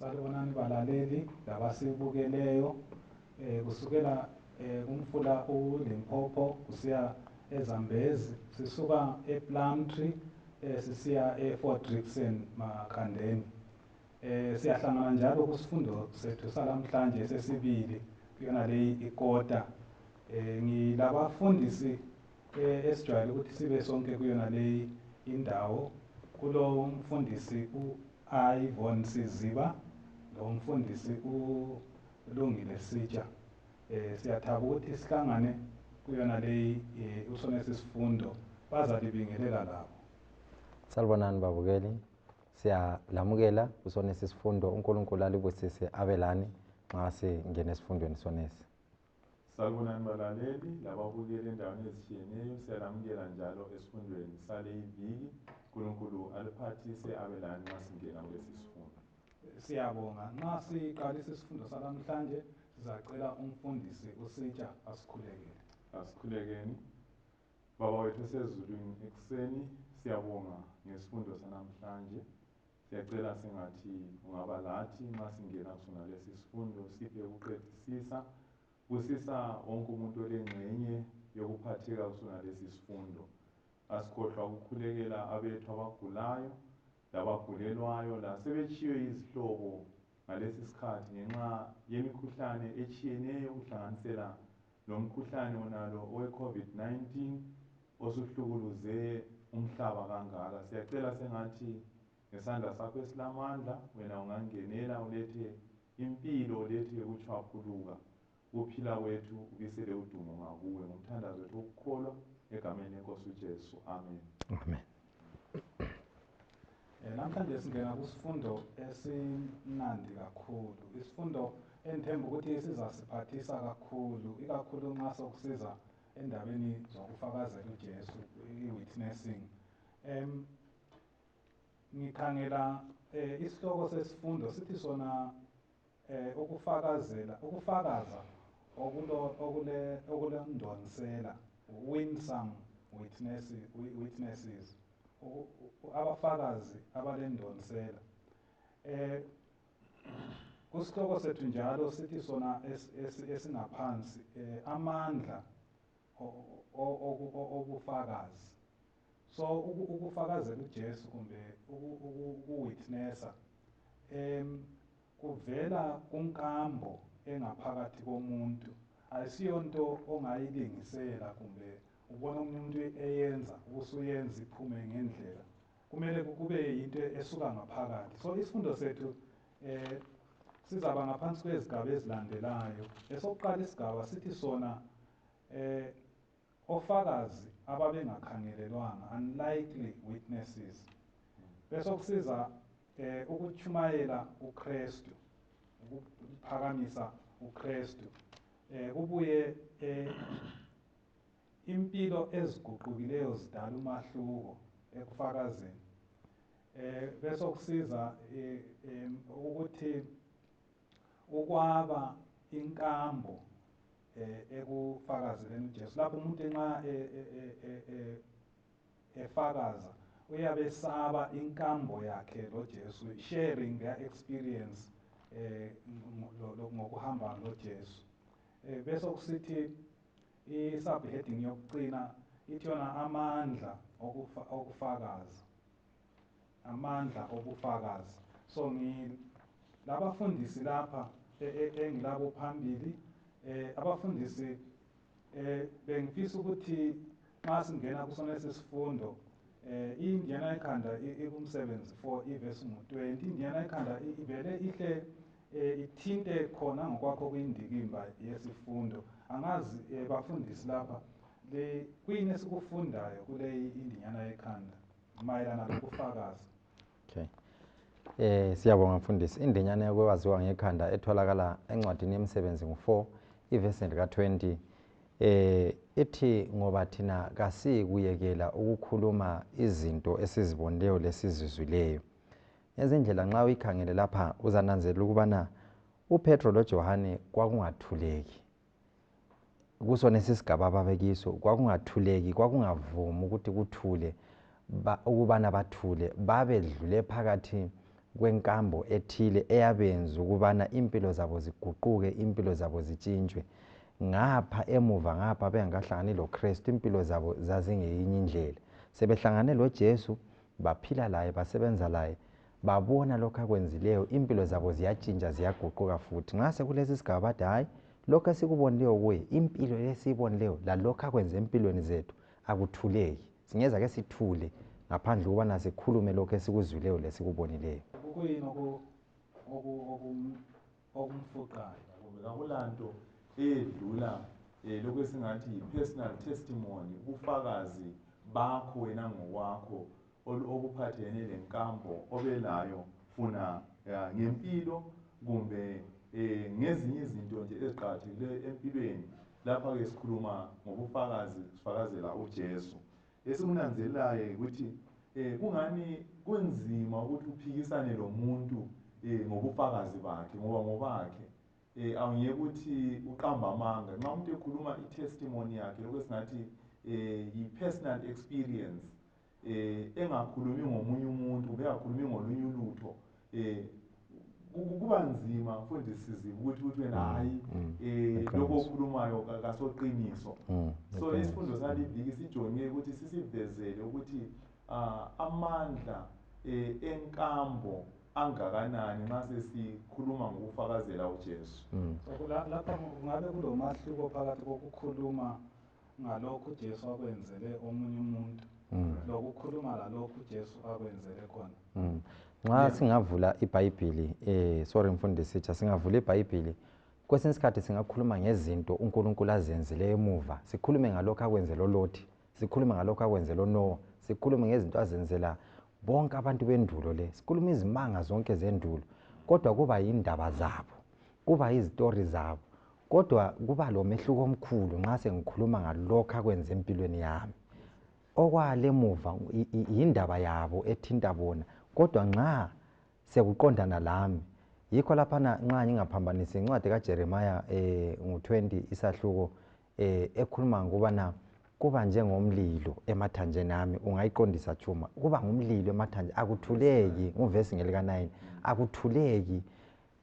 Salibonani balaleli labasibukeleyo kusukela kumfula uLimpopo kusiya eZambezi, sisuka ePlumtree sisiya eFort Rixson Makhandeni. Siyahlangana njalo kusifundo sethu salamhlanje sesibili kuyona le ikota. Ngilabafundisi esijwayele ukuthi sibe sonke kuyona le indawo. Kulo umfundisi Ivonne Siziba, lo mfundisi uLungile Sitsha. Siyathaba ukuthi sihlangane kuyona le usonesi sifundo bazalibingelela labo. Salibonani babukeli, siyalamukela usonesi sifundo. uNkulunkulu alibusise abelani nxa singena esifundweni sonesi. Salibonani balaleli lababukeli endaweni ezitshiyeneyo, siyalamukela njalo esifundweni sale iviki. uNkulunkulu aliphathise abelani nxa singena kulesi sifundo. Siyabonga. Nxa siqalisa isifundo salamhlanje sizacela umfundisi uSitsha asikhulekele. Asikhulekeni. Baba wethu osezulwini ekuseni, siyabonga ngesifundo sanamhlanje. Siyacela sengathi ungaba lathi nxa singena kusona lesi sifundo, siphe ukuqedisisa, busisa wonke umuntu olengxenye yokuphatheka kusona lesi sifundo. Asikhohlwa ukukhulekela abethu abagulayo labagulelwayo lasebetshiywe izihlobo ngalesi sikhathi ngenxa yemikhuhlane etshiyeneyo, kuhlanganisela lomkhuhlane wonalo owe-COVID-19 osuhlukuluze umhlaba kangaka. Siyacela sengathi ngesandla sakho esilamandla wena ungangenela ulethe impilo, ulethe ukutshwaphuluka. Ukuphila kwethu ubisele udumo ngakuwe, ngomthandazo wethu wokukholwa egameni lenkosi uJesu. Amen. Amen. Namhlanje singena kusifundo esimnandi kakhulu. Isifundo enithemba ukuthi sizasiphathisa kakhulu, ikakhulu nxa sokusiza endabeni zokufakazela uJesu, i-witnessing. Ngikhangela isihloko sesifundo sithi sona ukufakaza okulendonsela, win some witnesses, abafakazi abalendonsela. Kusihloko sethu njalo sithi sona esingaphansi amandla obufakazi. So ukufakazela uJesu kumbe ukuwitnessa kuvela kunkambo engaphakathi komuntu. Ayisiyonto ongayilingisela kumbe ubona umuntu eyenza usuyenza iphume ngendlela. Kumele kube yinto esuka ngaphakathi. So isifundo sethu sizaba ngaphansi kwezigaba ezilandelayo. Esokuqala isigaba sithi sona ofakazi ababengakhangelelwanga, unlikely witnesses. Bese kusiza ukutshumayela uKristu, ukuphakamisa uKristu. Kubuye impilo eziguqukileyo zidala umahluko ekufakazeni. Bese kusiza ukuthi ukwaba inkambo ekufakazeleni uJesu. Lapho umuntu nxa efakaza uyabe esaba inkambo yakhe loJesu, sharing their experience ngokuhamba loJesu. Bese kusithi i-subheading yokucina ithi yona amandla okufakaza. Amandla obufakazi. So ngilabafundisi lapha engilabo phambili, abafundisi bengifisa ukuthi nxa singena kusona sesifundo ingena ekhanda ikumsebenzi 4 ivesi 20, ingena ekhanda ivele ihle ithinte khona ngokwakho kuyindikimba yesifundo. Angazi bafundisi lapha kuyini esikufundayo kule indinyana ekhanda mayelana lokufakaza. Okay. Siyabonga mfundisi. Indinyana yokwaziwa ngekhanda etholakala encwadini yemisebenzi ngo-4 ivesi lika-20 ethi ngoba thina kasikuyekela ukukhuluma izinto esizibonileyo lesizizwileyo. Ngezindlela nxa uyikhangele lapha uzananzelela ukubana uPetro loJohane kwakungathuleki. Kusona isigaba ababekiso kwakungathuleki, kwakungavumi ukuthi kuthule ukubana bathule, babedlule phakathi kwenkambo ethile eyabenza ukubana impilo zabo ziguquke, impilo zabo zitshintshwe. Ngapha emuva ngapha bengakahlangani loKristu, impilo zabo zazingeyinye indlela. Sebehlangane loJesu, baphila laye, basebenza laye, babona lokho akwenzileyo, impilo zabo ziyatshintsha, ziyaguquka futhi. Ngase kulesi sigaba bathi hayi, lokho esikubonileyo kuye, impilo lesiyibonileyo lalokho akwenze empilweni zethu akuthuleki. Singeza ke sithule ngaphandle ukubana sikhulume lokho esikuzwileyo lesikubonileyo. Kuyini okumfuqayo? Akulanto edlula lokho esingathi personal testimony, ubufakazi bakho wena ngokwakho obuphathene lenkambo obelayo funa ngempilo kumbe ngezinye izinto nje eziqhathile empilweni. Lapha ke sikhuluma ngobufakazi, sifakazela uJesu. Esimunanzelelayo ukuthi kungani kunzima ukuthi uphikisane lo muntu ngobufakazi bakhe ngoba ngobakhe awungeke ukuthi uqamba amanga nxa umuntu ekhuluma i-testimony yakhe lokho esingathi i-personal experience engakhulumi ngomunye umuntu bengakhulumi ngolunye ulutho kuba nzima Mfundisi Siziba ukuthi wena hayi lokho okhulumayo kasoqiniso. So isifundo saliviki sijonge ukuthi sisivezele ukuthi amandla enkambo angakanani nxa sesikhuluma ngokufakazela uJesu. Lapha ngabe kulomahluko phakathi kokukhuluma ngalokho uJesu akwenzele omunye umuntu lokukhuluma lalokho uJesu akwenzele khona. Nxa singavula iBhayibhili, sorry Mfundisi Sitsha, singavula iBhayibhili, kwesinye isikhathi singakhuluma ngezinto uNkulunkulu azenzile emuva. Sikhulume ngalokho akwenzele uLothi, sikhulume ngalokho akwenzele uNoah, sikhulume ngezinto azenzela bonke abantu bendulo le. Sikhuluma izimanga zonke zendulo, kodwa kuba yindaba zabo, kuba izitori zabo. Kodwa kuba lo mehluko omkhulu nxa sengikhuluma ngalokho akwenze empilweni yami. Okwale emuva yindaba yabo ethinta bona, kodwa nxa sekuqondana lami, yikho lapha nxa ngingaphambanisi incwadi kaJeremiah ngu-20 isahluko ekhuluma ngokubana kuba njengomlilo emathanjeni ami. Ungayiqondisa Tshuma, kuba ngumlilo emathanjeni, akuthuleki. Nguvesi ngelika-9, akuthuleki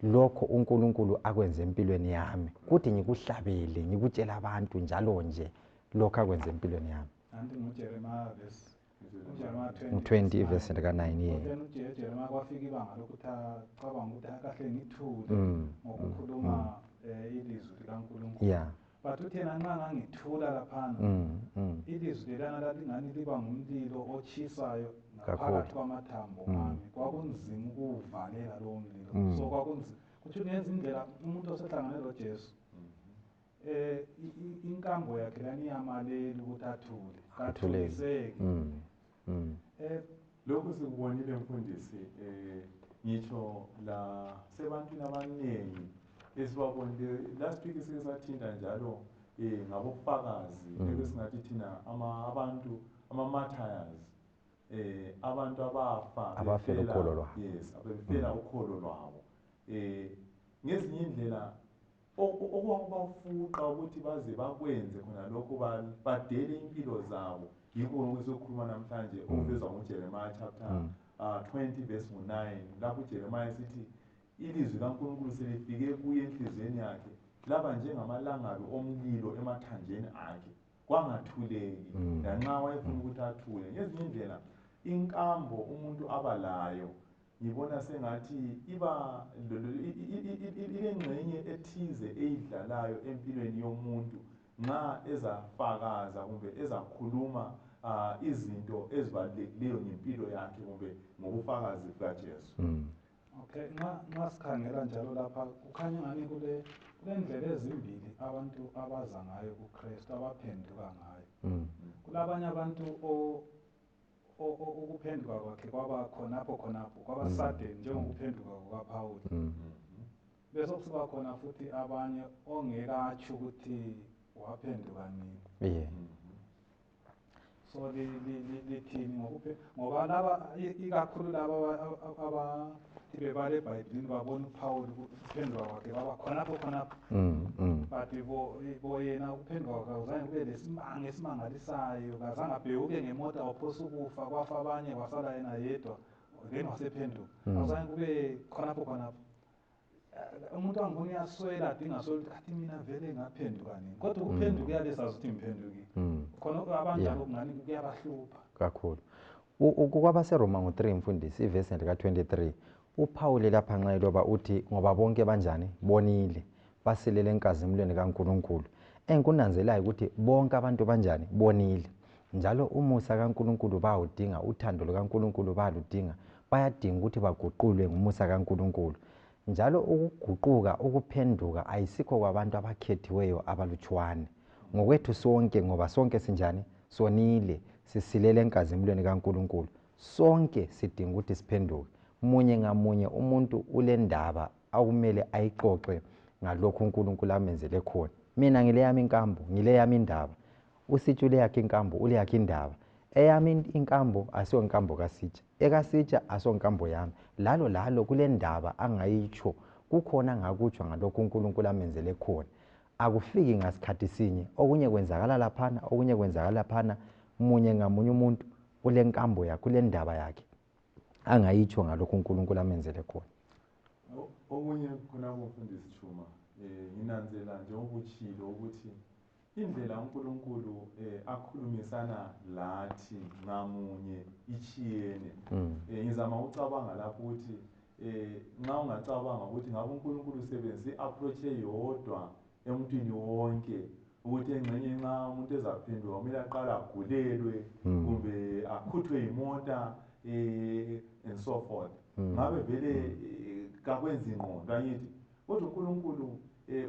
lokho uNkulunkulu akwenze empilweni yami, kuthi ngikuhlabele ngikutshela abantu njalo nje lokho akwenze empilweni yami. Anti nguJeremiah verse 20 verse lika-9 yena. Jeremiah kwafika ibanga lokuthi acabanga ukuthi akahle ngithule ngokukhuluma ilizwi likaNkulunkulu. But uthena nxa ngangithula laphana ilizwi lelana lalingani liba ngumlilo otshisayo ngaphakathi kwamathambo ami. Kwakunzima ukuwuvalela lowo mlilo. So kwakunzima. Kuthi ngenza indlela umuntu osehlangane loJesu inkambo yakhe laniyamaleli ukuthi athule, kathuliseki. Lokhu sikubonile Mfundisi, ngitsho la sebantwini abaningi esibabonile last week sike sathinta njalo ngabofakazi esingathi thina abantu ama-martyrs, abantu abafa abafela ukholo lwabo. Yes, abafela ukholo lwabo. Ngezinye indlela okwakubafuqa ukuthi baze bakwenze khona lokho badele impilo zabo. Yikho ngokuzokhuluma namhlanje okuvezwa nguJeremiah chapter 20 verse 9 lapho uJeremiah sithi ilizwi kaNkulunkulu selifike kuye enhlizweni yakhe laba njengamalangabi omlilo emathanjeni akhe, kwangathuleki lanxa wayefuna ukuthi athule. Ngezinye indlela inkambo umuntu abalayo ngibona sengathi iba ilengxenye ethize eyidlalayo empilweni yomuntu nxa ezafakaza kumbe ezakhuluma izinto ezibalulekileyo ngempilo yakhe kumbe ngobufakazi bukaJesu. Okay, nxa sikhangela njalo lapha kukhanya ngani kule ndlela ezimbili abantu abaza ngayo kuKristu, abaphenduka ngayo. Kulabanye abantu ukuphenduka kwakhe kwaba khonapho kwaba sudden njengokuphenduka kukaPawuli. Bese kusiba khona futhi abanye ongekatsho ukuthi waphenduka nini. So lithini ngoba laba ikakhulu laba bebale eBhayibhelini babona uPawuli ukuphenduka kwakhe kwaba khonapho. But bo yena ukuphenduka kwakhe uzange kube lesimanga esimangalisayo, kazange abheke ngemota waphosa ukufa, kwafa abanye kwasala yena yedwa. then wasephenduka awuzange kube khonapho umuntu angibona uyaswela adinga sokuthi athi mina vele ngaphenduka nini kodwa ukuphenduka uyale sazi ukuthi ngiphendukile khona abanjalo kungani kuyabahlupha kakhulu. KwabaseRoma ngo-3 Mfundisi ivesi ka-23 uPawule lapha nxa eloba uthi ngoba bonke banjani bonile basilele enkazimulweni kaNkulunkulu. Engikunanzelayo ukuthi bonke abantu banjani bonile njalo umusa kaNkulunkulu bawudinga, uthando lukaNkulunkulu baludinga, bayadinga ukuthi baguqulwe ngumusa kaNkulunkulu. Njalo ukuguquka ukuphenduka ayisikho kwabantu abakhethiweyo abalutshwane. Ngokwethu sonke ngoba sonke sinjani sonile sisilele enkazimulweni kaNkulunkulu. Sonke sidinga ukuthi siphenduke. Munye ngamunye umuntu ulendaba akumele ayixoxe ngalokho uNkulunkulu amenzele khona. Mina ngile yami inkambo, ngile yami indaba. uSitsha ule yakhe inkambo, ule yakhe indaba. Eyami inkambo asiyo inkambo kaSitsha. EkaSitsha asiyo inkambo yami. Lalo kule ndaba angayitsho kukhona ngakutsho ngalokho uNkulunkulu amenzele khona. Akufiki ngasikhathi sinye, okunye kwenzakala laphana, okunye kwenzakala laphana. Munye ngamunye umuntu ule nkambo yakhe, kule ndaba yakhe angayitsho ngalokho uNkulunkulu amenzele khona. Okunye khona umfundisi Tshuma nginanzela nje ukuchilo ukuthi indlela uNkulunkulu akhulumisana lathi ngamunye ichiyene. Ngizama ucabanga lapho ukuthi nxa ungacabanga ukuthi ngabe uNkulunkulu usebenzisa i-approach eyodwa emuntwini wonke ukuthi engxenye nxa umuntu ezaphenduka kumele aqala agulelwe kumbe akhuthwe imota and so forth. Ngabe vele kakwenzi ingqondo angithi kodwa uNkulunkulu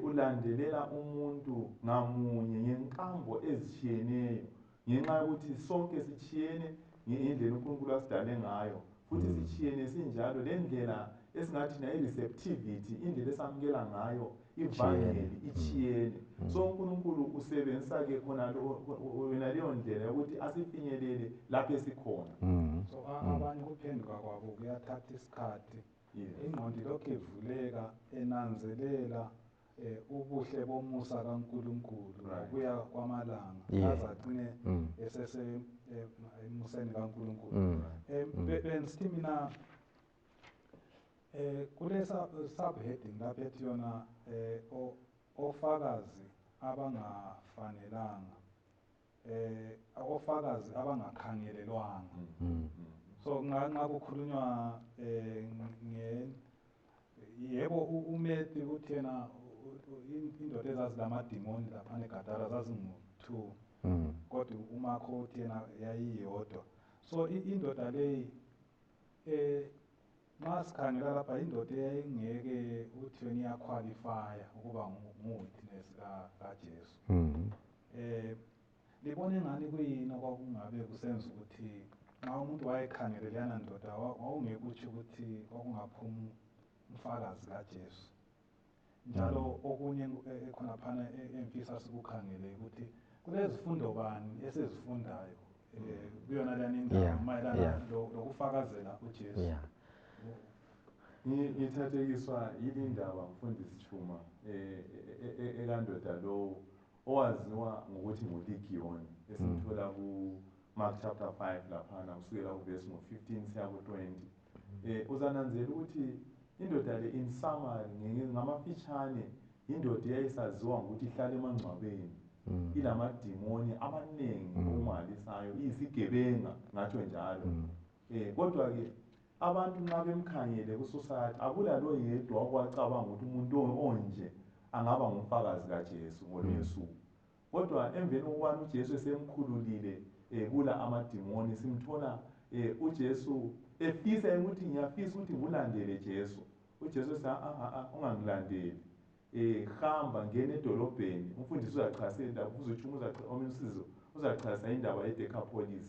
ulandelela umuntu ngamunye ngenkambo ezitshiyeneyo ngenxa yokuthi sonke sichiyene ngendlela uNkulunkulu asidale ngayo futhi sichiyene sinjalo lendlela esingathi nayo receptivity indlela esamukela ngayo ivangeli ichiyene. So uNkulunkulu usebenzisa ke khona wena leyo ndlela ukuthi asifinyelele lapho esikhona. So abanye kuphenduka kwabo kuyathatha isikhathi. Ingqondo lokho ivuleka enanzelela ubuhle bomusa kaNkulunkulu kuya kwamalanga aze agcine emuseni kaNkulunkulu. Bensithi mina kulesa subheading lapho ethi yona ofakazi abangafanelanga ofakazi abangakhangelelwanga. So nxa kukhulunywa yebo uMethi uthi yena indoda ezazilamadimoni laphana eGadara zazingu-2 kodwa uMakho uthi yena yayiyodwa. So indoda leyi nxa sikhangela lapha indoda eyayingeke uthi yona iyaqualifya ukuba ngu-witness kaJesu. Libone ngani kuyini okwakungabe kusenza ukuthi nxa umuntu wayekhangele leyana ndoda wawungeke utsho ukuthi kwakungaphuma umfakazi kaJesu. Njalo okunye khonapha emfisa sikukhangele ukuthi kulezifundo bani esizifundayo kuyona lana indaba mayelana lokufakazela uJesu. Ngithathekiswa yile ndaba mfundisi Tshuma ekandoda lo owaziwa ngokuthi nguLegion esimthola kuMark chapter 5 laphana kusukela kuvesi ngo-15 siya ku-20. Uzananzela ukuthi indoda le in summary ngamafitshane indoda eyayisaziwa ngokuthi ihlala emangcwabeni ilamadimoni amaningi okumangalisayo iyisigebenga ngatsho njalo. Kodwa-ke abantu nxa bemkhangele kusociety akula lo yedwa okwacabanga ukuthi umuntu onje angaba ngumfakazi kaJesu ngolunye usuku. Kodwa emveni kokubana uJesu esemkhululile kula amadimoni simthola uJesu efisa ukuthi ngiyafisa ukuthi ngulandele Jesu. uJesu ethi ungangilandeli. Hamba ngene edolobheni umfundisi uzachasela uZuTshuma uzachasa indaba yeDecapolis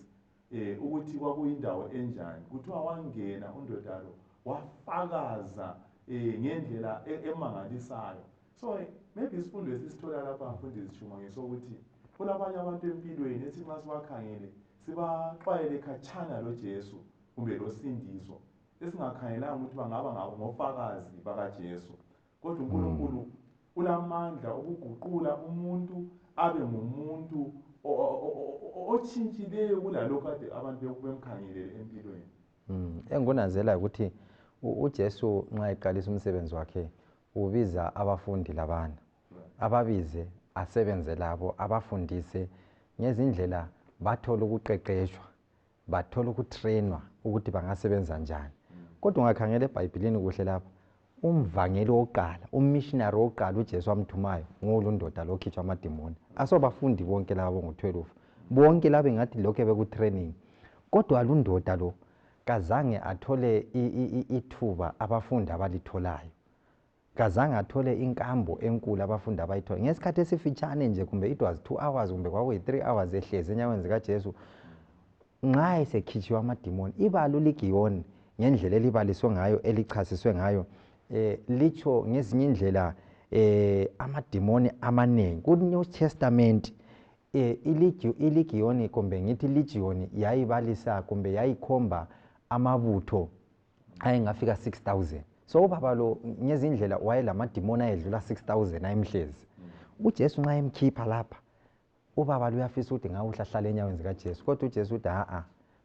ukuthi kwakuyindawo enjani. Kuthiwa wangena undoda lo wafakaza ngendlela emangalisayo. So maybe isifundo esisithola lapha mfundisi Tshuma ngesokuthi kulabanye abantu empilweni ethi nxa sibakhangele sibaxwayele khatshana loJesu kumbe losindiso esingakhangelanga ukuthi bangaba ngofakazi bakaJesu. Kodwa uNkulunkulu ulamandla ukuguqula umuntu abe ngumuntu otshintshileyo kulalokho kade abantu bemkhangelele empilweni. Engunanzela ukuthi uJesu nxa eqalisa umsebenzi wakhe ubiza abafundi labana. Ababize asebenze labo, abafundise ngezindlela bathola ukuqeqeshwa, bathola ukutrainwa ukuthi bangasebenza njani. Kodwa ungakhangela eBhayibhelini kuhle lapha, umvangeli wokuqala, ummissionary wokuqala uJesu amthumayo ngolundoda lokhitshwa amadimoni. Asobafundi bonke labo ngo-12. Bonke labo ngathi lokho beku-training. Kodwa lundoda lo kazange athole ithuba abafundi abalitholayo. Kazange athole inkambo enkulu abafundi abayithola. Ngesikhathi esifitshane nje kumbe it was 2 hours kumbe kwakuyi 3 hours ehlezi enyaweni zikaJesu. Nxa esekhitshiwe amadimoni, ibalo ligiyoni ngendlela elibaliswe ngayo, elichasiswe ngayo, litsho ngezinye indlela amadimoni amanengi. Ku-New Testament iligiyoni kumbe ngithi legion yayibalisa kumbe yayikhomba amabutho ayengafika 6,000. So ubaba lo ngezindlela wayelamadimoni ayedlula 6,000 ayemhlezi. uJesu nxa emkhipha lapha, ubaba lo uyafisa ukuthi ngawuhlahlala enyaweni zikaJesu. Kodwa uJesu uthi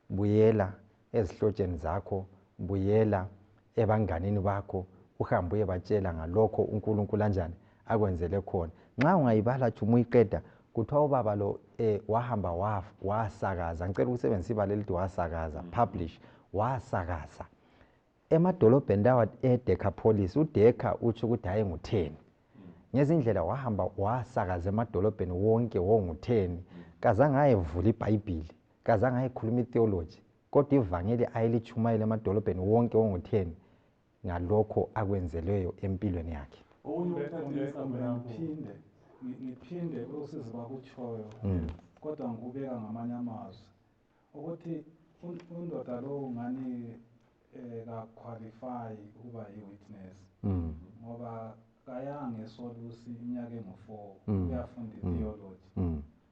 buyela ezihlotsheni zakho, buyela ebanganini bakho, uhambe uyebatshela ngalokho uNkulunkulu kanjani akwenzele khona. Nxa ungayibala Tshuma uyiqeda, kuthiwa ubaba lo wahamba wasakaza. Ngicela ukusebenzisa ibala elithi wasakaza, publish, wasakaza emadolobheni lawa eDecapolis. uDeca utsho ukuthi hayi ngu-10. Ngezindlela wahamba wasakaza emadolobheni wonke wongu-10. Kazange ayevula iBhayibhili, kazange ayekhuluma itheology, kodwa ivangeli ayelitshumayela emadolobheni wonke wongu-10 ngalokho akwenzelweyo empilweni yakhe. Ngiphinde uSiziba kutshoyo, kodwa ngikubeka ngamanye amazwi ukuthi undoda lo ngani ka-qualify ukuba yi-witness, ngoba kayange esolusi iminyaka engu-4 uyafunda i-theology.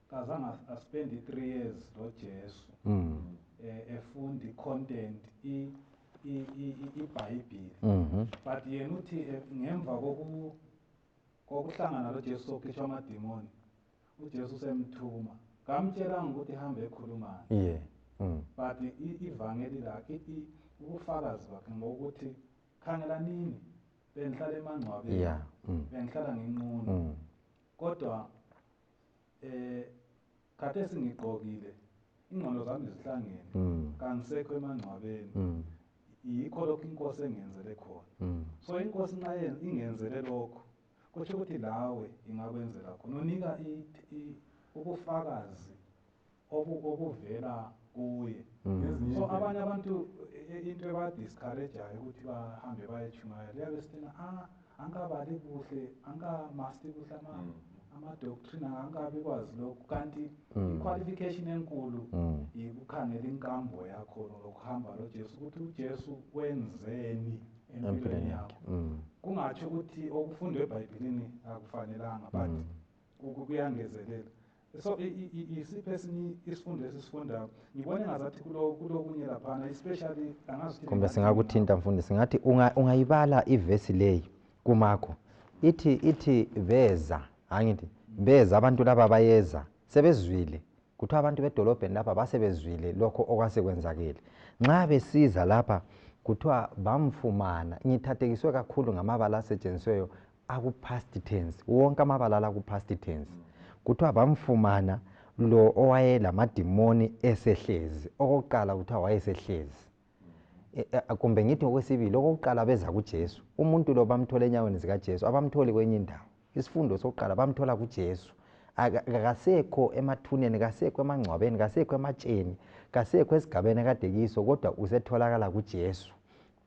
Kazange aspendi 3 years lo Jesu efunda i-content iBhayibhili. But yena uthi ngemva kokuhlangana lo Jesu sokhitshwa amadimoni, uJesu semthuma, kamtshelanga ukuthi hambe ekhulumani. But ivangeli lakhe ubufakazi bakhe ngokuthi khangela nini bengihlala emangcwabeni, bengihlala nginqunu, kodwa khathesi ngigqokile, ingqondo zami zihlangene, kangisekho emangcwabeni. Yikho lokho inkosi engenzele khona. So inkosi nxa ingenzele lokho, kusho ukuthi lawe ingakwenzela khona. Unika ubufakazi obuvela kuye. So abanye abantu into ebadiscourageayo ukuthi bahambe bayetshumayela, liyabe sithina angabali kuhle, angamasti kuhle ama-doctrine, angabi kwazi lokhu. Kanti i-qualification enkulu yikukhangela inkambo yakho lokuhamba lo Jesu, ukuthi uJesu wenzeni empilweni yakho. Kungatsho ukuthi okufundwe eBhayibhelini akufanelanga, but kuyangezelela. So isiphi esinye isifundo esisifundayo? Ngibona engazathi kulokunye laphana, especially angazithi kumbe singakuthinta mfundisi, ngathi ungayibala ivesi leyi kumakho ithi beza, angithi beza abantu laba bayeza sebezwile. Kuthiwa abantu bedolobheni lapha basebezwile lokho okwasekwenzakele. Nxa besiza lapha kuthiwa bamfumana. Ngithathekiswe kakhulu ngamabala asetshenzisweyo aku-past tense, wonke amabala la ku-past tense. Kuthiwa bamfumana lo owayelamadimoni esehlezi. Okokuqala kuthiwa wayesehlezi, kumbe ngithi okwesibili, okokuqala beza kuJesu. Umuntu lo bamthola enyaweni zikaJesu, abamtholi kwenye indawo. Isifundo sokuqala bamthola kuJesu. Akasekho emathuneni, kasekho emangcwabeni, kasekho ematsheni, kasekho esigabeni kade kiso, kodwa usetholakala kuJesu.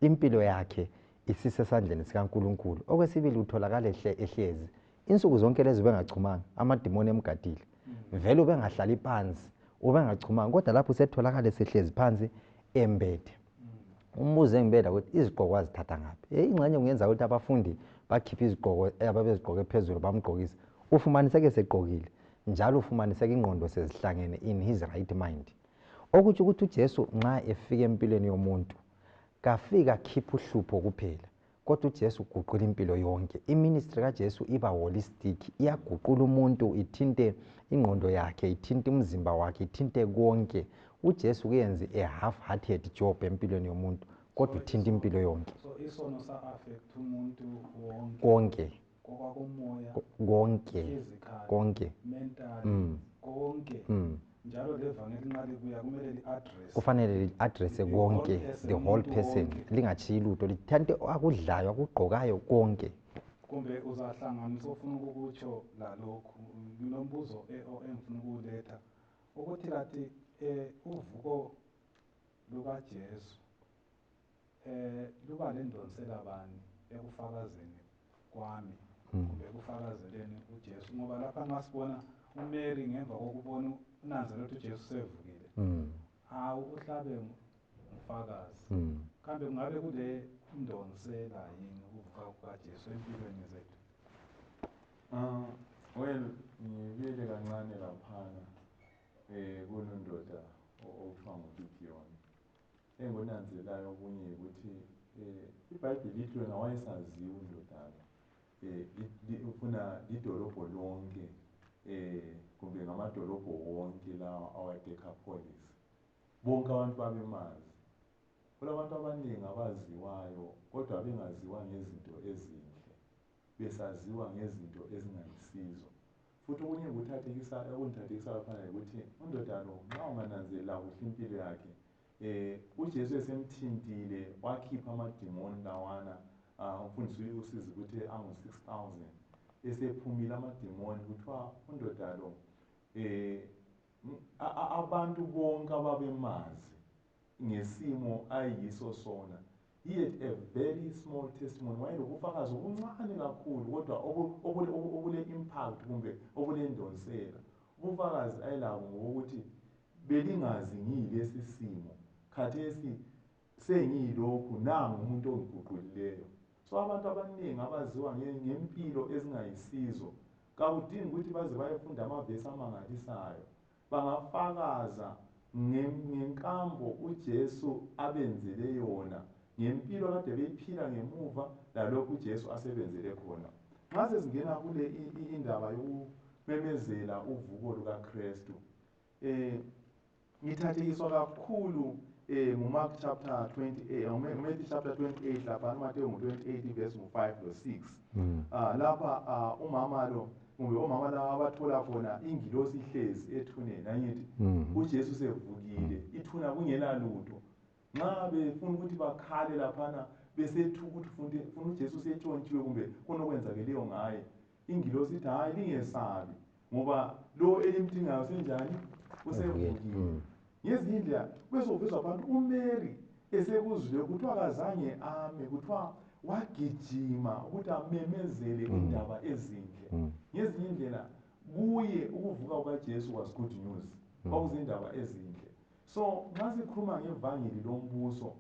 Impilo yakhe isisesandleni sikaNkulunkulu. Okwesibili utholakala ehlezi. Insuku zonke lezi bengachumanga, amadimoni emgadile. Vele ubengahlali phansi, ubengachumanga, kodwa lapho usetholakala esehlezi phansi embethe. Umbuzo engibeda ukuthi izigqoko wazithatha ngaphi? Ingxenye kungenza ukuthi abafundi bakhiphe izigqoko ababezigqoke phezulu bamgqokisa. Ufumaniseke segqokile, njalo ufumaniseke ingqondo sezihlangene in his right mind. Okuthi ukuthi uJesu nxa efika empilweni yomuntu, kafika khipha uhlupho kuphela, kodwa uJesu uguqula impilo yonke. Iministry kaJesu iba holistic, iyaguqula umuntu, ithinte ingqondo yakhe, ithinte umzimba wakhe, ithinte konke. uJesu kuyenze a half-hearted job empilweni yomuntu, kodwa uthinta impilo yonke. So isono sa affect umuntu Konke, kokumoya, konke, physical, konke. mental, konke. Njalo levangeli nxa libuya kumele li-address. Kufanele li-addresse konke, the whole person. Lingachiyi lutho, lithante akudlayo, akugqokayo konke. Kumbe uzahlanganisa ofuna ukukutsho lalokhu. Nginombuzo engifuna ukuletha ukuthi kathi uvuko lukaJesu luba lendonsela bani ekufakazeni kwami kumbe ekufakazeleni uJesu, ngoba lapha nxa sibona uMary ngemva kokubona unanzelela ukuthi uJesu sevukile, hawu uhlabe ngufakazi. Kambe kungabe kule ndonsela yini ukuvuka kukaJesu empilweni zethu? Well, ngibile kancane laphana kunondoda okuthiwa nguGidiyoni. Engonanzelayo okunye ukuthi iBhayibheli lithi wena wayesaziwa undodana ufuna idolobho lonke kumbe ngamadolobho wonke lawa awaDecapolis, bonke abantu babemazi. Kulabantu abaningi abaziwayo kodwa bengaziwa ngezinto ezinhle, besaziwa ngezinto ezingayisizo. Futhi okunye ukungithathekisa laphana ukuthi undoda lo nxa ungananzelela kuhle impilo yakhe, uJesu esemthintile wakhipha amadimoni lawana, umfundisi usizi ukuthi angu-6,000, esephumile amadimoni. Kuthiwa undoda lo abantu bonke ababemazi ngesimo ayiso sona. He had a very small testimony. Wayelobufakazi obuncane kakhulu kodwa obule impact kumbe obule ndonsela. Ubufakazi ayelabo ngokuthi belingazi ngiyilesi simo, khathesi sengiyilokhu, nangu umuntu ongiguqulileyo. So abantu abaningi abaziwa ngempilo ezingayisizo, kakudingi ukuthi baze bayefunda amavesi amangalisayo. Bangafakaza ngenkambo uJesu abenzele yona, ngempilo kade beyiphila ngemuva lalokhu uJesu asebenzele khona. Nxa sesingena kule indaba yokumemezela uvuko lukaKristu, ngithathekiswa kakhulu nguMark chapter 28, Matthew chapter 28 lapha uMateyu 28 verse 5 lo 6. Lapha umama lo kumbe omama laba abathola khona ingilosi ihlezi ethuneni, angithi uJesu sevukile, ithuna kungela lutho. Nxa befuna ukuthi bakhale laphana besethuka ukuthi funa uJesu setshontshiwe kumbe kunokwenzakeleyo ngaye, ingilosi ithi hayi lingesabi ngoba lo elimdingayo senjani, usevukile. Ngezinye indlela besovezwa abantu uMary esekuzwile kuthiwa kazange ame, kuthiwa wagijima ukuthi amemezele indaba ezinhle. Ngezinye indlela kuye ukuvuka kukaJesu was good news, kwakuzindaba ezinhle. So nxa sikhuluma ngevangeli lombuso,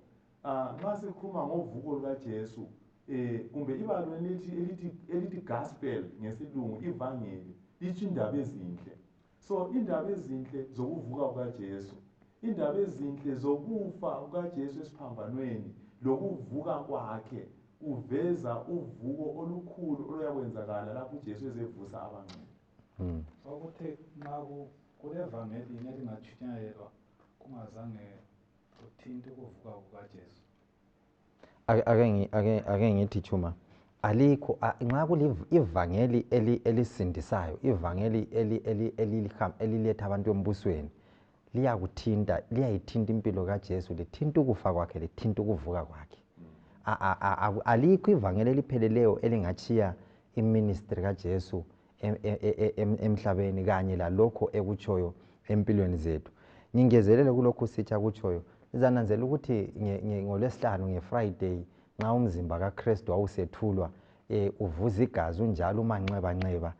nxa sikhuluma ngovuko lukaJesu, kumbe ibalo elithi gospel ngesilungu, ivangeli litsho indaba ezinhle. So indaba ezinhle zokuvuka kukaJesu, indaba ezinhle zokufa kukaJesu esiphambanweni lokuvuka kwakhe, uveza uvuko olukhulu oluyakwenzakala lapho uJesu ezevusa abangcwele. Ukuthi kule vangeli elingatshunyayelwa kungazange uthinte ukuvuka kukaJesu. Ake ngithi Tshuma, alikho nxa kulivangeli elisindisayo, ivangeli eliletha abantu embusweni, liyayithinta impilo kaJesu, lithinta ukufa kwakhe, lithinta ukuvuka kwakhe. Alikho ivangeli elipheleleyo elingachiya iministry kaJesu emhlabeni kanye lalokho ekutshoyo empilweni zethu. Ngingezelele kulokho Sitsha kutshoyo, izananzela ukuthi ngolwesihlanu ngeFriday nxa umzimba kaKristu wawusethulwa, uvuza igazi unjalo umanxeba,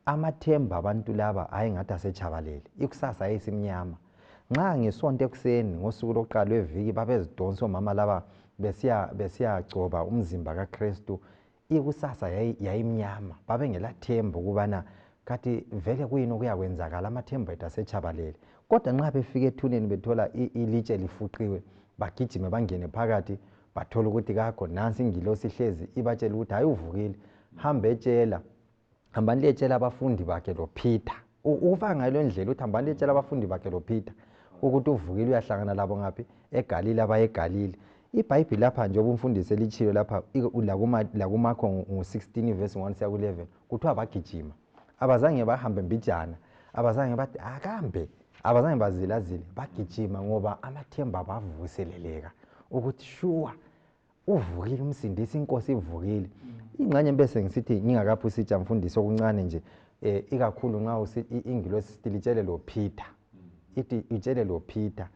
amathemba abantu laba ayengathi asechabalele, ikusasa yayisimnyama. Nxa ngesonto ekuseni ngosuku lokuqala lweviki babezidonsa omama laba besiyagcoba umzimba kaKristu, ikusasa yayimnyama, babengelathemba ukubana kathi vele kuyini okuyakwenzakala, amathemba ethu asechabalele. Kodwa nxa befika ethuneni bethola ilitshe lifuqiwe, bagijime bangene phakathi, bathola ukuthi kakho nansi ingilosi ihlezi ibatshela ukuthi hayi uvukile, hamba etshela, hamba niyetshela abafundi bakhe lo Peter. Ufaka ngalo ndlela uthi hamba niyetshela abafundi bakhe lo Peter ukuthi uvukile uyahlangana labo ngaphi eGalile, abaye eGalile. iBhayibheli lapha nje umfundisi elichilo lapha la kuMakho ngo-16 verse 1 siya ku-11 kuthiwa bagijima, abazange bahambe mbijana, abazange bathi akambe, abazange bazilazile, bagijima ngoba amathemba bavuseleleka ukuthi shuwa uvukile umsindisi, inkosi ivukile. Ingxenye bese ngisithi ngingakaphi usitsha mfundisi okuncane nje ikakhulu nxa ingilosi silitshele lo Peter, ithi utshele lo Peter.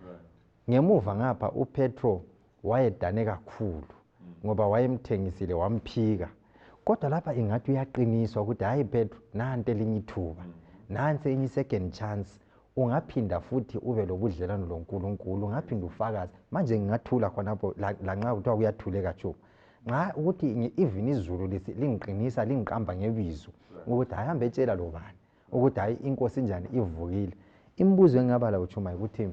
Ngemuva ngapha uPetro wayedane kakhulu ngoba wayemthengisile wamphika, kodwa lapha ingathi uyaqiniswa ukuthi hayi Petro, nanti elinye ithuba, nansi enye second chance, ungaphinda futhi ube lobudlelwano loNkulunkulu, ungaphinda ufakaze. Manje ngingathula khonapho lanxa kuthiwa kuyathuleka Tshuma, nxa ukuthi even izulu lingiqinisa lingiqamba ngebizo ukuthi hayi hambe etshela lo bani ukuthi hayi inkosi njani ivukile. Imibuzo engaba la Tshuma ukuthi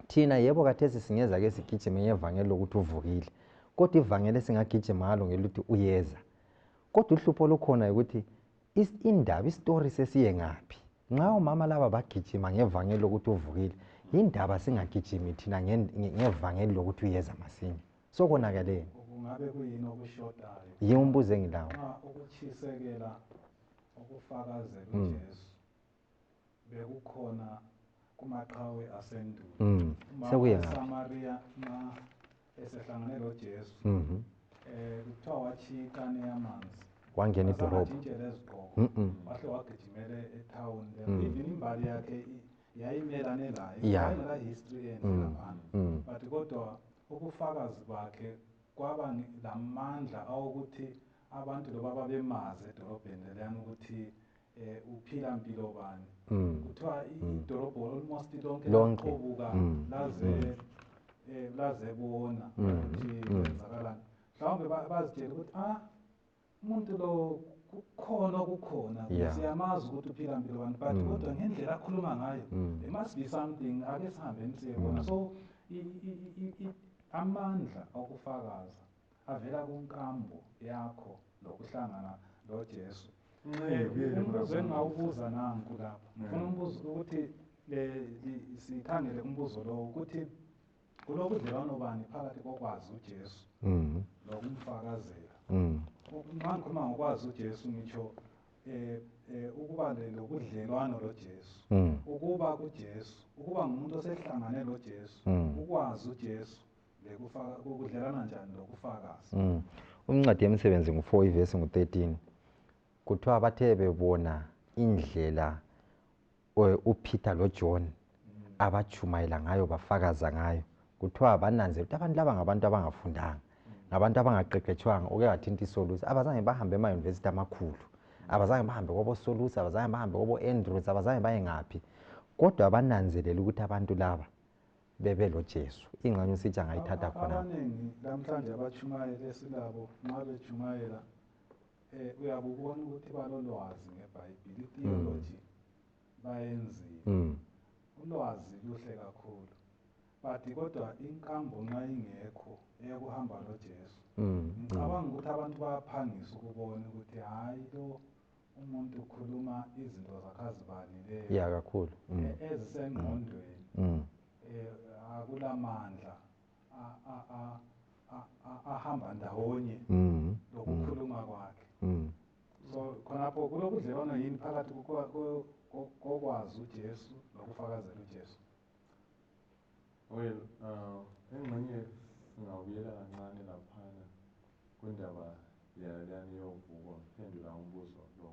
thina yebo kathesi singeza ke sigijime ngevangeli lokuthi uvukile, kodwa ivangeli singagijima ngalo ngeluthi uyeza, kodwa uhlupho lukhona ukuthi indaba istory sesiye ngaphi. Nxa umama laba bagijima ngevangeli lokuthi uvukile, indaba singagijimi thina ngevangeli lokuthi uyeza masinya, sokonakeleni. Kungabe kuyini okushodayo? Yiyo umbuzo engilawo. Ukutshisekela ukufakazela uJesu bekukhona kumaqhawe asendulo. Sekuye ngaphi? Samaria nxa esehlangane loJesu, kuthiwa wachikane yamanzi, wangena idolobha, wahle wagijimele ethawuni. Even imbali yakhe yayimelane laye, wayengela history enhle laphana, but kodwa ubufakazi bakhe kwaba lamandla awukuthi abantu loba babemazi edolobheni leliyana ukuthi uphila mpilo bani. Kuthiwa idolobho almost lonke laqobuka laze bona ukuthi kwenzakalani. Mhlawumbe bazitshela ukuthi umuntu lo kukhona siyamazi ukuthi uphila mpilo bani, but kodwa ngendlela akhuluma ngayo there must be something, ake sihambeni siyebona. So amandla okufakaza avela kunkambo yakho lokuhlangana loJesu. Umbuzo engawubuza nanku lapha, ngifuna umbuzo ukuthi sikhangele umbuzo lo ukuthi kulobudlelwano bani phakathi kokwazi uJesu nokumfakazela. Nxa ngikhuluma ngokwazi uJesu ngitsho ukuba lobudlelwano loJesu, ukuba kuJesu, ukuba ngumuntu osehlangane loJesu, ukwazi uJesu ukudlelana njani lokufakaza. Umncwadi yemisebenzi ngu-4 ivesi ngu-13 kuthiwa bathe bebona indlela uPeter loJohn abatshumayela ngayo bafakaza ngayo, kuthiwa bananzela ukuthi abantu laba ngabantu abangafundanga, ngabantu abangaqeqetshwanga oke wathinta isolusi, abazange bahambe ema-university amakhulu, abazange bahambe kwabo-Solusi, abazange bahambe kwabo-Andrews, abazange baye ngaphi, kodwa bananzelela ukuthi abantu laba bebe loJesu. Ingxenye usitsha angayithatha khona. Abaningi namhlanje abatshumayela esilabo nxa betshumayela uyabe ubona ukuthi balolwazi ngeBhayibhili, itheology bayenzile, ulwazi luhle kakhulu, but kodwa inkambo nxa ingekho eyokuhamba loJesu, ngicabanga ukuthi abantu bayaphangisa ukubona ukuthi hayi lo umuntu ukhuluma izinto zakhe azibalileyo kakhulu ezisengqondweni, akulamandla ahamba ndawonye lokukhuluma kwakhe. So khonapho kulobudlelwano yini phakathi kokwazi uJesu nokufakazela uJesu? Well, engxenye singabuyela kancane laphana kwindaba yalani yovuko, phendula umbuzo lo.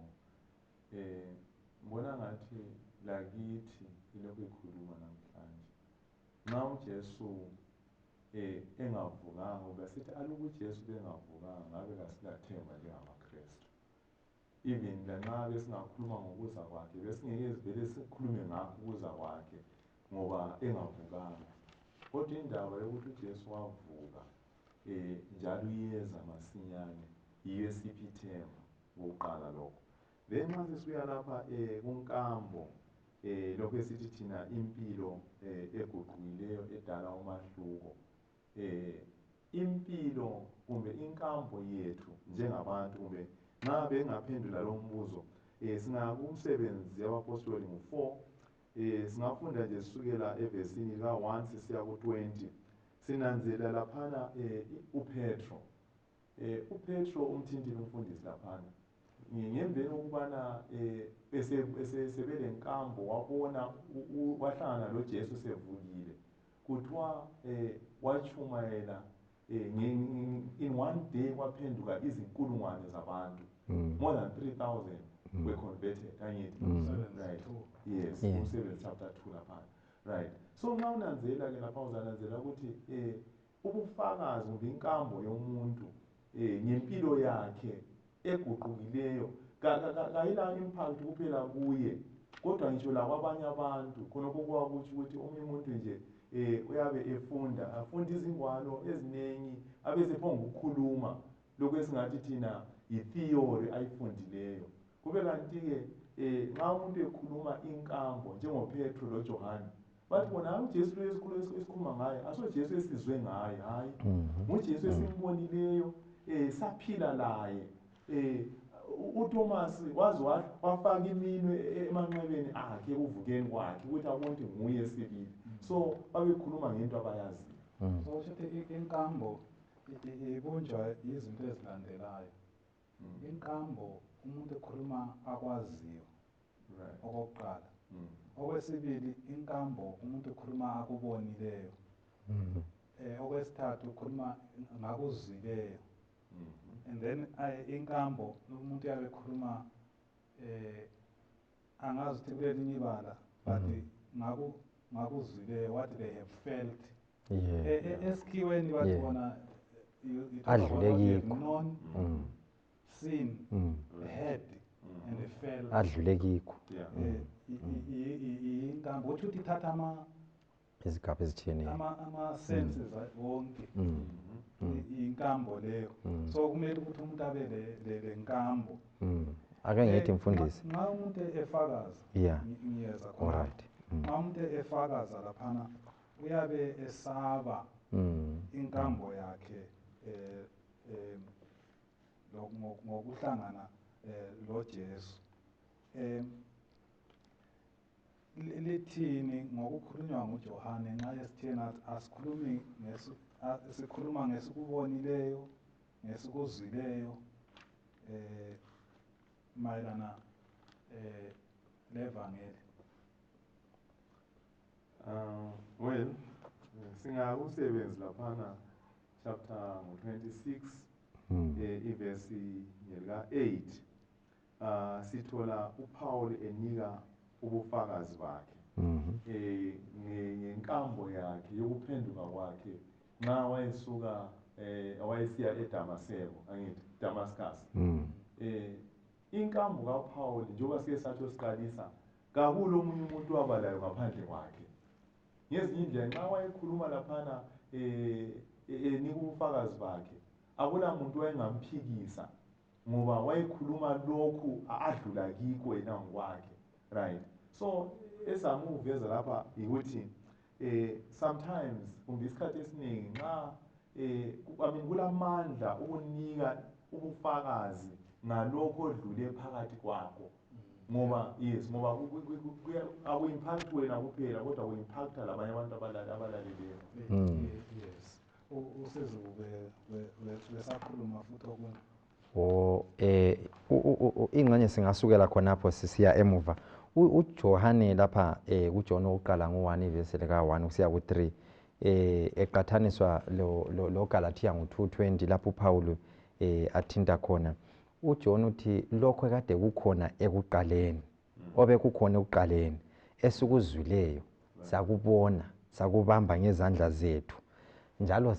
Ngibona ngathi lakithi ilokhu ikhuluma namhlanje. Nxa uJesu engavukanga, besithi aluba uJesu bengavukanga ngabe kasilathemba njengamaKristu. Even lanxa besingakhuluma ngokuza kwakhe, besingeke sivele sikhulume ngakho ukuza kwakhe ngoba engavukanga. Kodwa indaba yokuthi uJesu wavuka njalo uyeza masinyane, yiyo esiphi ithemba kokuqala lokho. Then nxa sisuya lapha kunkambo lokho esithi thina impilo eguqukileyo edala umahluko, impilo kumbe inkambo yethu njengabantu kumbe nxa bengaphendula lo mbuzo singakumsebenzi yabapostoli ngo-4 singafunda nje sisukela evesini ka-1 sisiya ku-20 sinanzela laphana uPetro uPetro umthintile umfundisi laphana ngemveni ukubana sebele nkambo wabona wahlangana loJesu sevukile kuthiwa watshumayela in one day kwaphenduka izinkulungwane zabantu more than 3,000 were converted right yes u7 chapter 2 laphana right so nxa unanzela ke lapha uzananzela ukuthi ubufakazi kumbe inkambo yomuntu ngempilo yakhe eguqukileyo kayila impact kuphela kuye kodwa ngisho lakwabanye abantu khonokho kwakuthi ukuthi omunye umuntu nje uyabe afunda izingwalo eziningi abesephonga ukukhuluma lokho esingathi thina i-theory ayifundileyo kube kanti-ke nxa umuntu ekhuluma inkambo njengoPetro loJohane bathi bona uJesu lo esikhuluma ngaye asoJesu esizwe ngaye hayi nguJesu esimbonileyo saphila laye uThomas waze wafaka iminwe emanxebeni akhe uvukeni kwakhe ukuthi abonke nguye sibili so babekhuluma ngento abayaziyo so ukuthi inkambo ibunjwa izinto ezilandelayo inkambo umuntu ekhuluma akwaziyo okokuqala okwesibili inkambo umuntu ekhuluma akubonileyo okwesithathu ukhuluma ngakuzwileyo and then inkambo umuntu yabe ekhuluma angazi ukuthi kulelinye ibala but ngakuzwileyo what they have felt esikhiweni bathi bona adlulekiko seen heard and felt adlulekiko inkambo ukuthi ithatha izigaba ezithiyene ama-senses wonke inkambo leyo so kumele ukuthi umuntu abe le nkambo ake ngithi mfundisi nxa umuntu efakaza ngiyeza khona nxa umuntu efakaza laphana uyabe esaba inkambo yakhe ngokuhlangana loJesu lithini ngokukhulunywa nguJohane nxa esithena asikhulumi sikhuluma ngesikubonileyo ngesikuzwileyo mayelana levangeli well singakusebenzi laphana chapter 26 ivesi lika-8 sithola uPaul enika ubufakazi bakhe ngenkambo yakhe yokuphenduka kwakhe nxa wayesuka wayesiya eDamaseko angithi Damascus inkambo kaPaul njengoba sike satsho siqalisa kakulo omunye umuntu wabalayo ngaphandle kwakhe ngezinye indlela nxa wayekhuluma laphana enika ubufakazi bakhe akula muntu wayengamphikisa ngoba wayekhuluma lokhu adlula kikho yena ngokwakhe right so esamuveza lapha ukuthi sometimes kumbe isikhathi esiningi nxa kulamandla ukunika ubufakazi ngalokho odlule phakathi kwakho ngoba ngoba aku-impact wena kuphela kodwa ku-impacta labanye abantu abalaleleyo yes uSizube besakhuluma futhi okunye ingxenye singasukela khonapho sisiya emuva uJohane lapha kuJohn oqala ngo1 ivesi lika1 kusiya ku3 eqathaniswa lo Galatia ngo2:20 lapho uPaul athinta khona uJohn uthi lokho kade kukhona ekuqaleni obekukhona ekuqaleni esikuzwileyo sakubona sakubamba ngezandla zethu njalo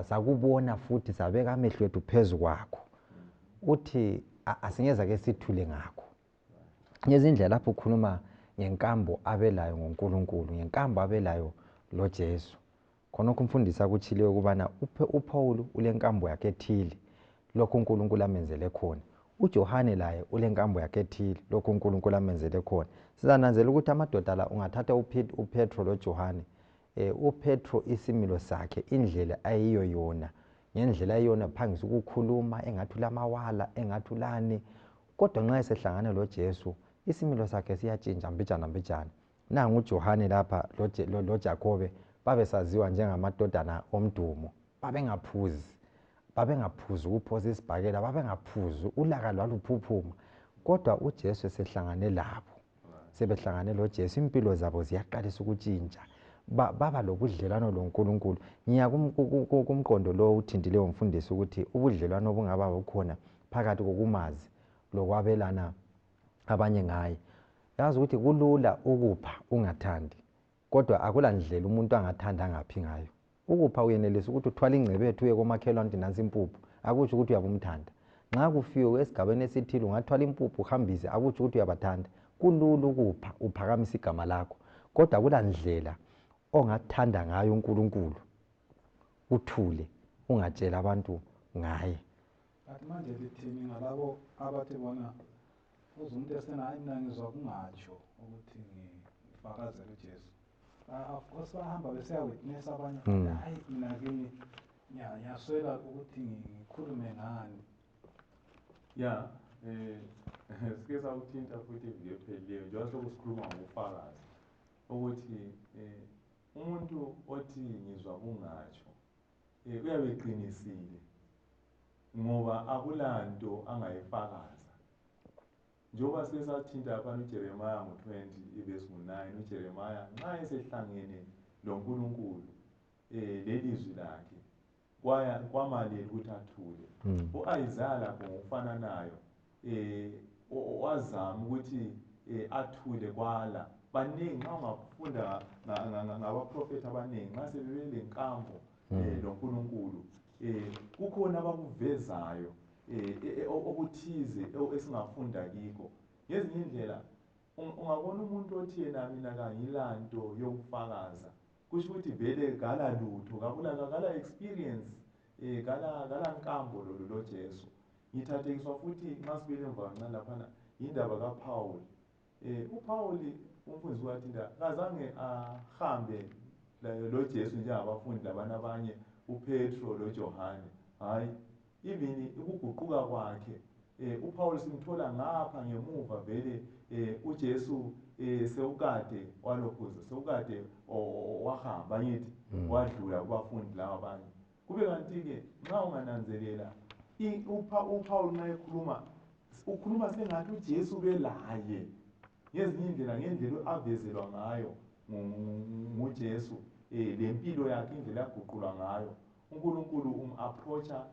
sakubona futhi sabeka amehlo ethu phezukwakho uthi asingeza ke sithule ngakho ngezindlela lapho ukhuluma ngenkambo abelayo ngoNkulunkulu ngenkambo abelayo loJesu khonokho umfundisi akuthile ukubana uPaul ulenkambo yakhe ethile lokho uNkulunkulu amenzele khona uJohane laye ulenkambo yakhe ethile lokho uNkulunkulu amenzele khona sizananzela ukuthi amadoda la ungathatha uPetro loJohane uPetro isimilo sakhe indlela ayiyo yona ngendlela eyona phangisa ukukhuluma engathi ulamawala engathi ulani, kodwa nxa esehlangana loJesu isimilo sakhe siyatshintsha mbijana. Nangu uJohane lapha loJakobe babesaziwa njengamadodana omdumo, babengaphuzi ukuphosa isibhakela, babengaphuzi ulaka lwaluphuphuma, kodwa uJesu esehlangane labo, sebehlangane loJesu impilo zabo ziyaqalisa ukutshintsha, baba lobudlelwano loNkulunkulu. Ngiya kumqondo lo uthintileyo Mfundisi ukuthi ubudlelwano obungaba bukhona phakathi kokumazi lokwabelana abanye ngaye. Yazi ukuthi kulula ukupha ungathandi, kodwa akulandlela umuntu angathanda ngaphi ngayo. Ukupha uyenelisa ukuthi uthwala ingcebethu uye komakhelwane uthi nansi impuphu, akutsho ukuthi uyabumthanda. Nxa kufiwe esigabeni esithile ungathwala impuphu uhambise, akutsho ukuthi uyabathanda. Kulula ukupha uphakamisa igama lakho, kodwa kulandlela ongathanda ngayo uNkulunkulu, uthule ungatshela abantu ngaye. Kanti manje lithini ngalabo abathi bona uze umuntu esena hayi mina ngizwa kungatsho ukuthi ngifakazele uJesu. Of course bahamba besiya witness abanye, hayi mina kimi ngiyaswela ukuthi ngikhulume ngani. Ya, sike sakuthinta futhi iviki ephelileyo njengoba sokusikhuluma ngobufakazi ukuthi umuntu othi ngizwa kungatsho uyabe eqinisile ngoba akulanto angayifakaza. Njengoba sike sathinta lapha uJeremiah ngo-20 verse 9, uJeremiah nxa esehlangene loNkulunkulu lelizwi lakhe kwamalela ukuthi athule. U-Isaiah lakho ngokufananayo wazama ukuthi athule kwala. Baningi nxa ungafunda ngabaprofethi abaningi nxa sebebele nkambo loNkulunkulu kukhona abakuvezayo okuthize esingafunda kikho. Ngezinye indlela ungabona umuntu othi yena mina kangilanto yokufakaza, kusho ukuthi vele kala lutho, kala experience, kala nkambo loJesu. Ngithathekiswa futhi nxa sibele emva kancane laphana indaba kaPawuli. uPawuli umfundisi wathi kazange ahambe loJesu njengabafundi labana abanye uPetro loJohane. Hayi, even ukuguquka kwakhe uPaul simthola ngapha ngemuva vele uJesu sewukade walokhuza, sewukade wahamba ngithi wadlula kubafundi laba abanye. Kube kanti ke nxa ungananzelela uPaul nxa ukhuluma sengathi uJesu belaye ngezinye indlela, ngendlela avezelwa ngayo nguJesu, lempilo yakhe indlela yaguqulwa ngayo uNkulunkulu approacha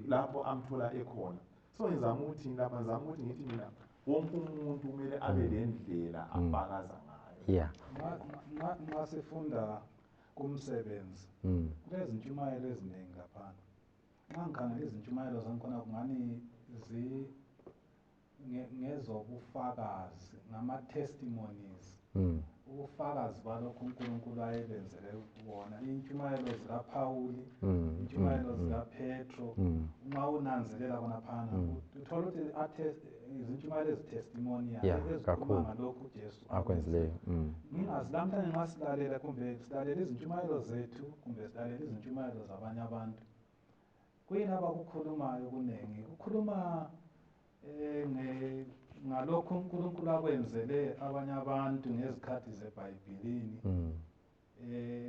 lapho amthola ekhona. So ngizama ukuthi lapha ngizama ukuthi ngithi mina wonke umuntu kumele abe lendlela afakaza ngayo. Yeah. Nxa sifunda kumsebenzi kulezintshumayelo eziningi laphana. Nxa ngikhangela izintshumayelo zankhona kungani ngezobufakazi, ngama-testimonies, ubufakazi balokhu uNkulunkulu ayebenzele bona. Iy'ntshumayelo zikaPawuli, iy'ntshumayelo zikaPetro, nxa unanzelela khonaphana uthola ukuthi izintshumayelo ezitestimonial ezikhuluma ngalokhu uJesu akwenzileyo. Ngingazi namhlanje nxa silalela kumbe silalela izintshumayelo zethu kumbe silalela izintshumayelo zabanye abantu, kuyini abakukhulumayo kuningi? Kukhuluma ngalokhu uNkulunkulu akwenzele abanye abantu ngezikhathi zeBhayibhelini.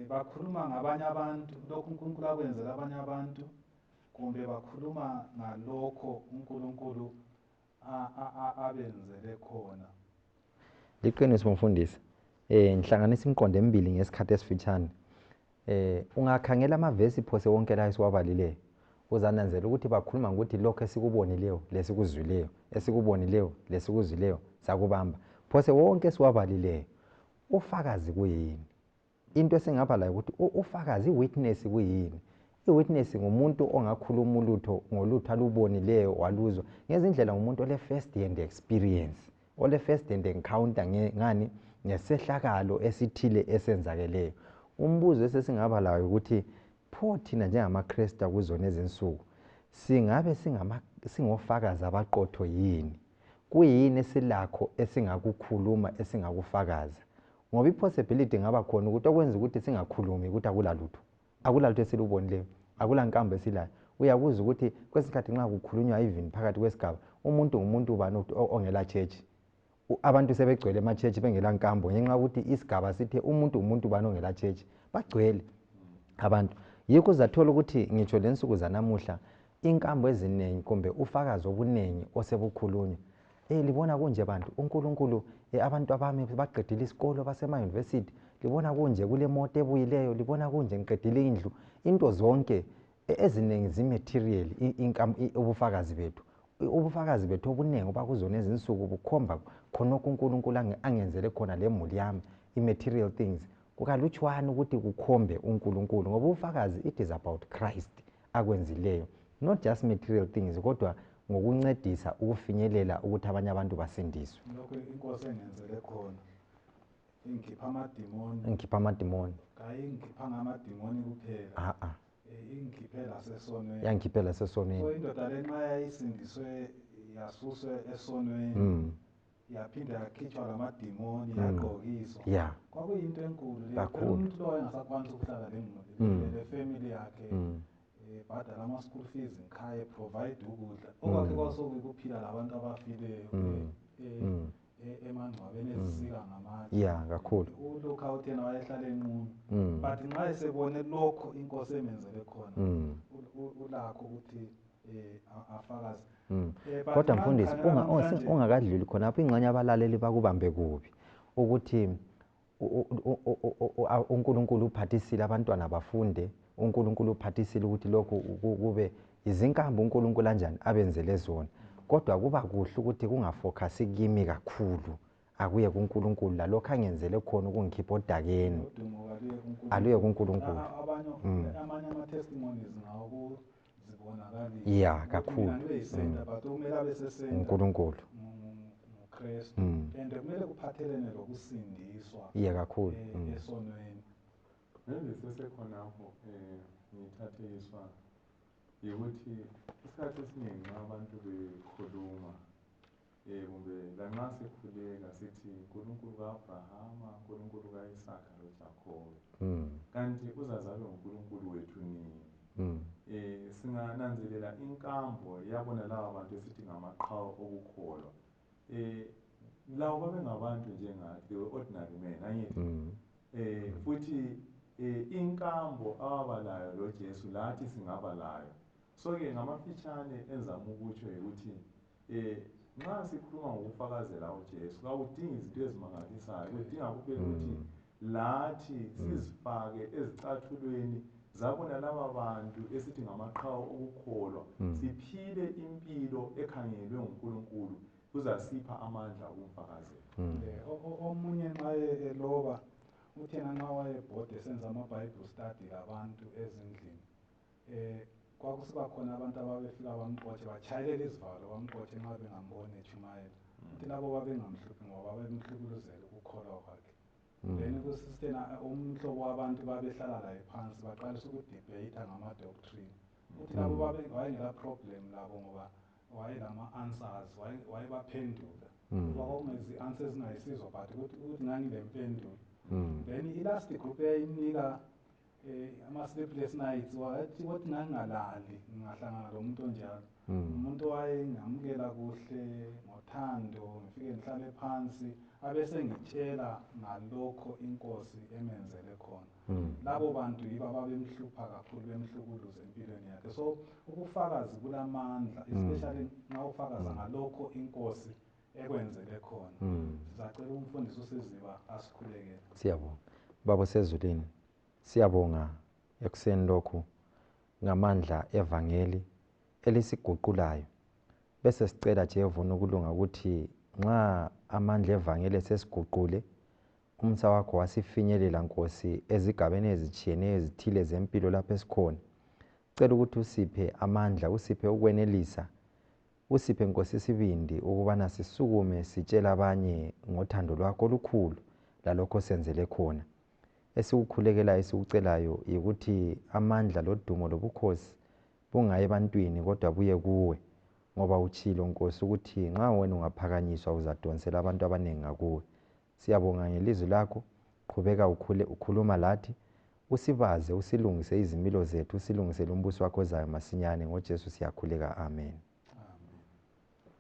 Bakhuluma ngabanye abantu, lokhu uNkulunkulu akwenzele abanye abantu, kumbe bakhuluma ngalokho uNkulunkulu abenzele khona. Liqiniso Mfundisi. Ngihlanganisa imiqondo emibili ngesikhathi esifitshane. Ungakhangela amavesi phose wonke la esiwabalileyo, uzananzela ukuthi bakhuluma ngokuthi lokho esikubonileyo lesikuzwileyo, esikubonileyo lesikuzwileyo sakubamba. Phose wonke esiwabalileyo ufakazi kuyini? Into esingapha la ukuthi ufakazi, iwitness kuyini? Iwitness ngumuntu ongakhuluma ulutho ngolutho alubonileyo waluzwa. Ngezindlela ngumuntu ole first hand experience, ole first hand encounter ngani ngesehlakalo esithile esenzakeleyo. Umbuzo esesingaba layo ukuthi pho thina njengamaKristu kuzona ezinsuku singabe singofakazi abaqotho yini? Kuyini esilakho esingakukhuluma esingakufakaza? Ngoba ipossibility ngaba khona ukuthi okwenza ukuthi singakhulumi ukuthi akulalutho esilubonileyo, akulankambo esilayo. uyakuzwa ukuthi kwesikhathi nxa kukhulunywa even phakathi kwesigaba umuntu ngumuntu ubani ongela church, abantu sebegcwele ema church bengela nkambo ngenxa ukuthi isigaba sithe umuntu ubani ongela church, bagcwele abantu. Yikho uzathola ukuthi ngitsho lensuku zanamuhla inkambo eziningi kumbe ufakazi obuningi osebukhulunywa libona kunje bantu uNkulunkulu abantu abami baqedile isikolo basema university, libona kunje kule moto ebuyileyo, libona kunje ngiqedile indlu, into zonke eziningi zimaterial ubufakazi bethu obuningi bakuzona ezinsuku bukhomba khonokho uNkulunkulu angenzele khona lemuli yami, material things kukalutshwana ukuthi kukhombe uNkulunkulu ngoba ufakazi it is about Christ akwenzileyo, not just material things kodwa ngokuncedisa ukufinyelela ukuthi abanye abantu basindiswe. Lokho inkosi engenzele khona ingikhipha amadimoni ingipha ngamadimoni kuphela ingikhiphela sesonweni yangikhipela sesonweni. So indoda le nxa yayisindiswe yasuswe esonweni yaphinda yakhitshwa lamadimoni yagqokiswa, kwakuyinto enkulu leyo. Umuntu lo wayengasakwanisi ukuhlala le family yakhe, bhadala ama-school fees ngikhaya, provide ukudla okwakhe kwasokuphila labantu abafileyo emangcwabeni ezisika ngamatshe. Kakhulu uLuka uthena wayehlala enqunu, but nxa esebone lokho inkosi emenzele khona ulakho ukuthi afakaze. Kodwa mfundisi ungakadluli khonapho ingxenye abalaleli bakubambe kubi ukuthi uNkulunkulu uphathisile abantwana bafunde, uNkulunkulu uphathisile ukuthi lokho kube izinkambo uNkulunkulu kanjani abenzele zona, kodwa kuba kuhle ukuthi kungafocus kimi kakhulu, akuye kuNkulunkulu lalokho angenzele khona ukungikhipha odakeni aluye kuNkulunkulu. Amanye ama-testimonies ngawo zibonakala kakhulu uNkulunkulu uKristu and kumele kuphathelene lokusindiswa kakhulu esonweni. Sesekhonapho ngithatheiswa yikuthi isikhathi esiningi abantu bekhuluma kumbe lanxa sikhuleka sithi uNkulunkulu ka-Abrahama, uNkulunkulu ka-Isaka loJakobe, kanti uzazalwe uNkulunkulu wethu nini? Singananzelela inkambo yabona laba bantu esithi ngamaqhawe okukholwa, lawo babengabantu njengathi, ordinary men angithi, futhi inkambo abalayo lo Jesu lathi singaba layo. So-ke ngamafitshane enzama ukutsho ukuthi nxa sikhuluma ngokufakazela uJesu kawudingi izinto ezimangalisayo, kudinga kuphela ukuthi lathi sizifake ezicathulweni zabona laba bantu esithi ngamaqhawe okukholwa, siphile impilo ekhangelwe nguNkulunkulu kuzasipha amandla okumfakazela. Omunye nxa eloba uthena nxa wayebhode esenza ama-Bible study labantu ezindlini, kwakusiba khona abantu ababefika bamxotshe batshayelela izivalo bamxotshe nxa bengamboni etshumayela, uthi labo babengamhluphi ngoba babemhlukuluzela ukukholwa kwakhe. Then kusithena umhlobo wabantu babehlala laye phansi baqalisa ukudebate ngama-doctrine, uthi labo wayengela problem labo ngoba wayelama-answers, wayebaphendula kwakungezi-answers ezingayisizo but ukuthi ngangilempendulo. Then i-last group eyayimnika ama-sleepless nights wathi ngangingalali ngingahlangana lo muntu onjalo, umuntu owayengamukela kuhle ngothando, ngifike ngihlale phansi abese ngitshela ngalokho inkosi emenzele khona. Labo bantu yibo ababemhlupha kakhulu bemhlukuluza empilweni yakhe. So ubufakazi bulamandla, especially nxa ufakaza ngalokho inkosi ekwenzele khona. Sizacela umfundisi uSiziba asikhulekele. Siyabonga Baba sezulwini, siyabonga ekuseni lokhu ngamandla evangeli elisiguqulayo, bese sicela Jehova ukulunga ukuthi nxa amandla evangeli sesiguqule umsa wakho wasifinyelela Nkosi ezigabeni ezitshiyeneyo ezithile zempilo lapho esikhona, cela ukuthi usiphe amandla, usiphe ukwenelisa, usiphe Nkosi isibindi ukubana sisukume sitshela abanye ngothando lwakho olukhulu lalokho senzele khona. Esikukhulekelayo esikucelayo yikuthi amandla lodumo lobukhosi bungayi ebantwini kodwa buye kuwe, ngoba utshilo Nkosi ukuthi nxa wena ungaphakanyiswa uzadonsela abantu abanengi ngakuwe. Siyabonga ngelizwi lakho, qhubeka ukhuluma lathi, usibaze usilungise izimilo zethu usilungisele umbuso wakho ozayo masinyane ngoJesu siyakhuleka amen.